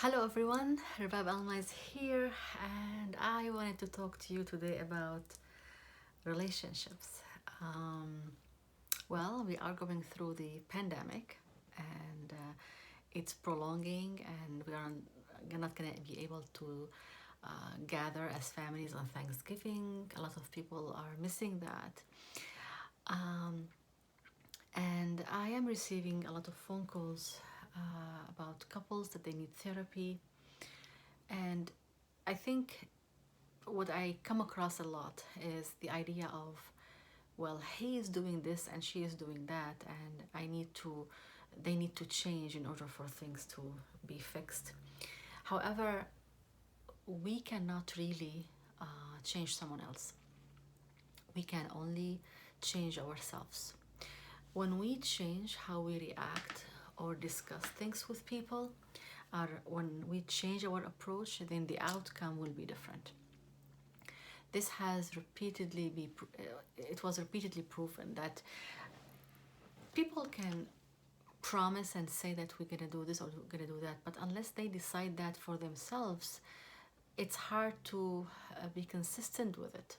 Hello everyone, Rabab Alma is here, and I wanted to talk to you today about relationships. Um, we are going through the pandemic, and it's prolonging, and we are not going to be able to gather as families on Thanksgiving. A lot of people are missing that. Um, and I am receiving a lot of phone calls about couples that they need therapy. And I think what I come across a lot is the idea of, well, he is doing this and she is doing that, and they need to change in order for things to be fixed. However, we cannot really change someone else. We can only change ourselves. When we change how we react or discuss things with people, or when we change our approach, then the outcome will be different. This has it was repeatedly proven that people can promise and say that we're going to do this or we're going to do that, but unless they decide that for themselves, it's hard to be consistent with it.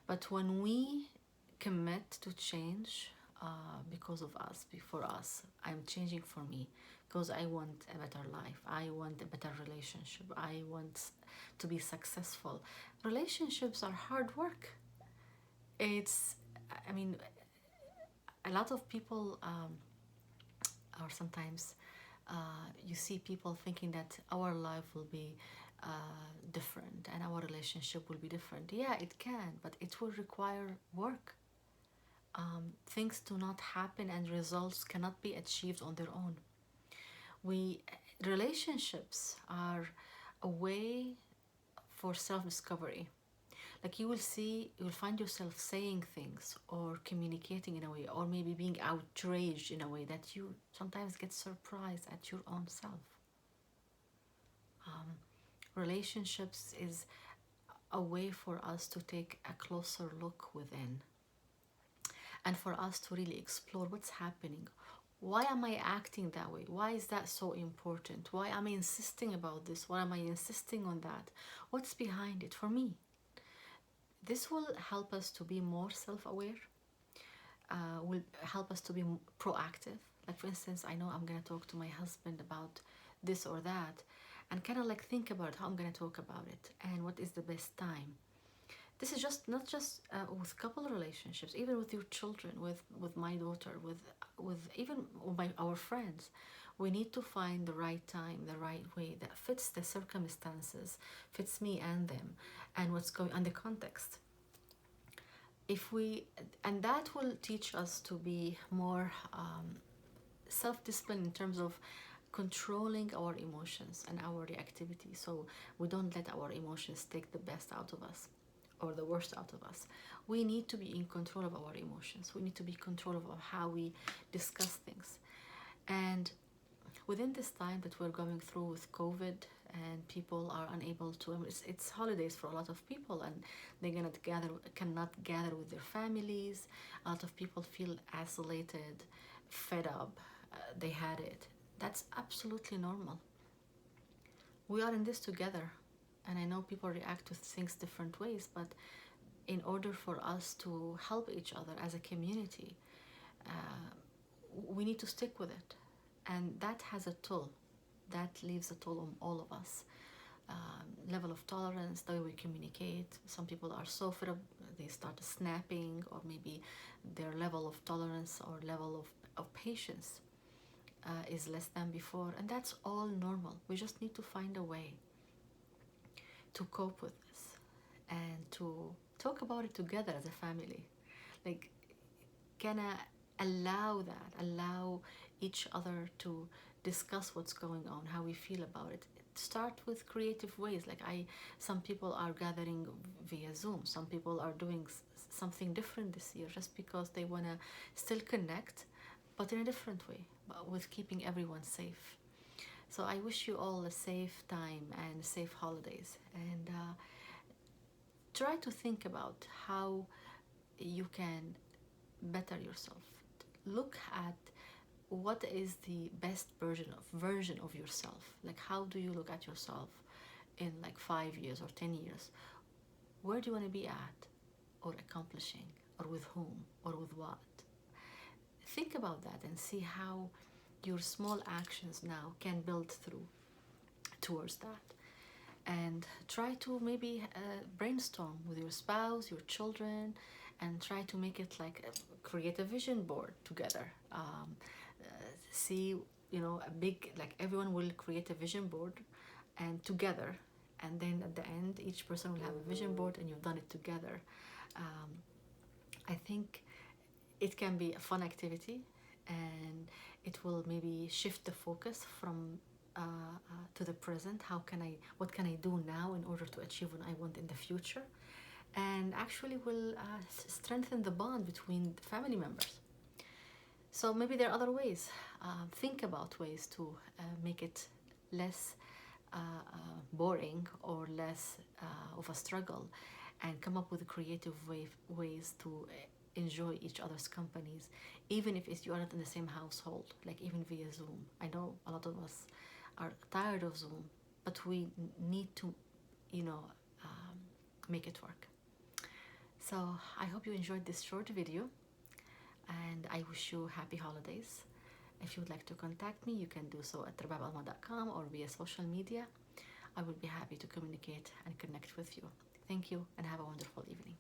But when we commit to change, because of us, for us, I'm changing for me because I want a better life, I want a better relationship, I want to be successful. Relationships are hard work. It's, I mean, a lot of people, or sometimes you see people thinking that our life will be different and our relationship will be different. Yeah, it can, but it will require work. Things do not happen and results cannot be achieved on their own. We Relationships are a way for self-discovery. Like you will find yourself saying things or communicating in a way, or maybe being outraged in a way that you sometimes get surprised at your own self. Relationships is a way for us to take a closer look within, and for us to really explore what's happening. Why am I acting that way? Why is that so important? Why am I insisting about this? Why am I insisting on that? What's behind it for me? This will help us to be more self-aware, will help us to be proactive. Like, for instance, I know I'm going to talk to my husband about this or that, and kind of like think about how I'm going to talk about it and what is the best time. This is just not just with couple relationships, even with your children, with my daughter, with even our friends. We need to find the right time, the right way that fits the circumstances, fits me and them, and what's going on, the context. If we And that will teach us to be more self-discipline in terms of controlling our emotions and our reactivity, so we don't let our emotions take the best out of us or the worst out of us. We need to be in control of our emotions. We need to be in control of how we discuss things. And within this time that we're going through with COVID, and people are unable to, it's holidays for a lot of people, and they cannot gather with their families. A lot of people feel isolated, fed up. They had it. That's absolutely normal. We are in this together, and I know people react to things different ways, but in order for us to help each other as a community, we need to stick with it. And that has a toll. That leaves a toll on all of us. Level of tolerance, the way we communicate. Some people are so fed up, they start snapping, or maybe their level of tolerance or level of patience is less than before. And that's all normal. We just need to find a way to cope with this and to talk about it together as a family. Like, can I allow each other to discuss what's going on, how we feel about it. Start with creative ways. Like, some people are gathering via Zoom. Some people are doing something different this year just because they want to still connect, but in a different way, but with keeping everyone safe. So I wish you all a safe time and safe holidays, and try to think about how you can better yourself. Look at what is the best version of yourself? Like, how do you look at yourself in like 5 years or 10 years? Where do you want to be at, or accomplishing, or with whom, or with what? Think about that and see how your small actions now can build through towards that. And try to maybe brainstorm with your spouse, your children, and try to make it like create a vision board together. See, you know, a big, like everyone will create a vision board and together, and then at the end each person will have a vision board and you've done it together. um, I think it can be a fun activity, and it will maybe shift the focus from to the present. What can I do now in order to achieve what I want in the future? And actually will strengthen the bond between family members. So maybe there are other ways. Think about ways to make it less boring or less of a struggle, and come up with creative ways to enjoy each other's companies, even if you are not in the same household, like even via Zoom. I know a lot of us are tired of Zoom, but we need to, you know, make it work. So I hope you enjoyed this short video, and I wish you happy holidays. If you would like to contact me, you can do so at rababalma.com or via social media. I will be happy to communicate and connect with you. Thank you, and have a wonderful evening.